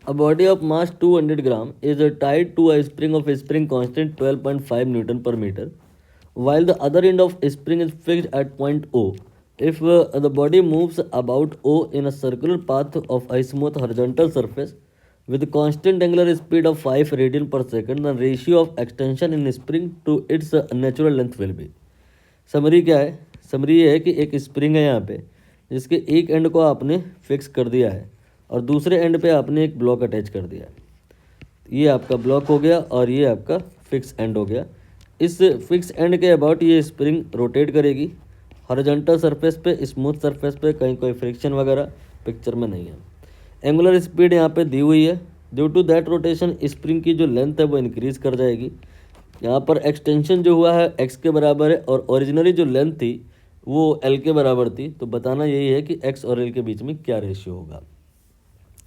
A body of mass 200 gram is tied to a spring of a spring constant 12.5 Newton per meter, while the other end of a spring is fixed at point O. If the body moves about O in a circular path of a smooth horizontal surface with a constant angular speed of 5 radian per second, the ratio of extension in spring to its natural length will be. Summary क्या है? Summary ये है कि एक spring है यहाँ पे जिसके एक एंड को आपने फिक्स कर दिया है और दूसरे एंड पे आपने एक ब्लॉक अटैच कर दिया है। ये आपका ब्लॉक हो गया और ये आपका फिक्स एंड हो गया। इस फिक्स एंड के अबाउट ये स्प्रिंग रोटेट करेगी हॉरिजॉन्टल सरफेस पे, स्मूथ सरफेस पे, कहीं कोई फ्रिक्शन वगैरह पिक्चर में नहीं है। एंगुलर स्पीड यहाँ पे दी हुई है। Due to that rotation spring की जो लेंथ है वो इंक्रीज़ कर जाएगी। यहाँ पर एक्सटेंशन जो हुआ है एक्स के बराबर है और ओरिजिनली जो लेंथ थी वो एल के बराबर थी। तो बताना यही है कि एक्स और एल के बीच में क्या रेशियो होगा।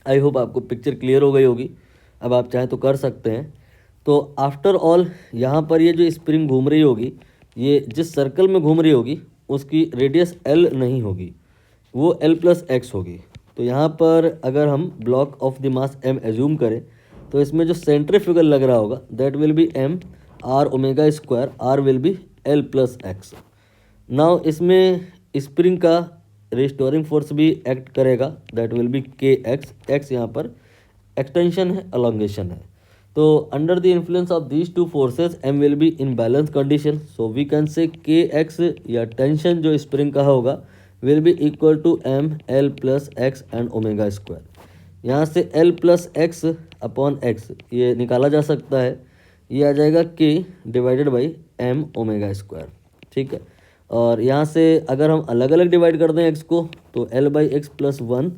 आई होप आपको पिक्चर क्लियर हो गई होगी। अब आप चाहें तो कर सकते हैं। तो आफ्टर ऑल यहाँ पर ये जो स्प्रिंग घूम रही होगी, ये जिस सर्कल में घूम रही होगी उसकी रेडियस एल नहीं होगी, वो एल प्लस एक्स होगी। तो यहाँ पर अगर हम block of the mass m assume करें तो इसमें जो सेंट्रीफ्यूगल लग रहा होगा that will be m r omega square, r will be l plus x. Now इसमें स्प्रिंग का रिस्टोरिंग फोर्स भी एक्ट करेगा that will be k x. X यहाँ पर एक्सटेंशन है, अलोंगेशन है। तो under the influence of these two forces m will be in balance condition, so we can से के एक्स या टेंशन जो स्प्रिंग का होगा will be equal to m l plus x and omega square. यहाँ से l plus x upon x ये निकाला जा सकता है, ये आ जाएगा k divided by m omega square. ठीक है, और यहाँ से अगर हम अलग अलग डिवाइड कर दें एक्स को तो l by x plus one,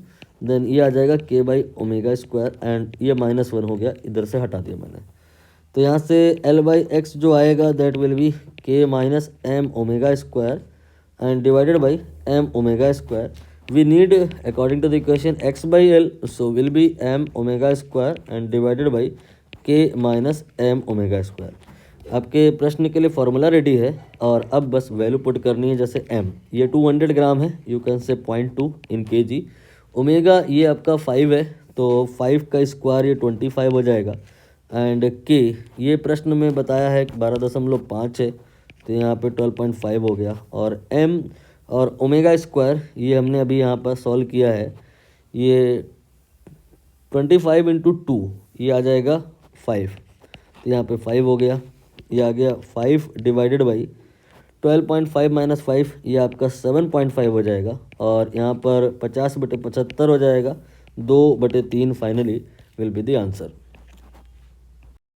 then ये आ जाएगा k by omega square and ये माइनस वन हो गया, इधर से हटा दिया मैंने। तो यहाँ से एल बाई एक्स जो आएगा that will be k minus m omega square and divided by m omega square. We need according to the equation x by l, so will be m omega square and divided by k minus m omega square. आपके प्रश्न के लिए formula ready है और अब बस value put करनी है। जैसे एम ये 200 ग्राम है, you can say 0.2 in KG. Omega ये आपका 5 है तो 5 का स्क्वायर ये 25 हो जाएगा एंड के ये प्रश्न में बताया है 12.5 है तो यहाँ पे 12.5 हो गया। और एम और ओमेगा स्क्वायर ये हमने अभी यहाँ पर सॉल्व किया है, ये 25 इंटू 2 ये आ जाएगा 5, तो यहाँ पे 5 हो गया। ये आ गया 5 डिवाइडेड बाई 12.5 माइनस 5 ये आपका 7.5 हो जाएगा और यहाँ पर 50/75 हो जाएगा, 2/3 finally will be the answer.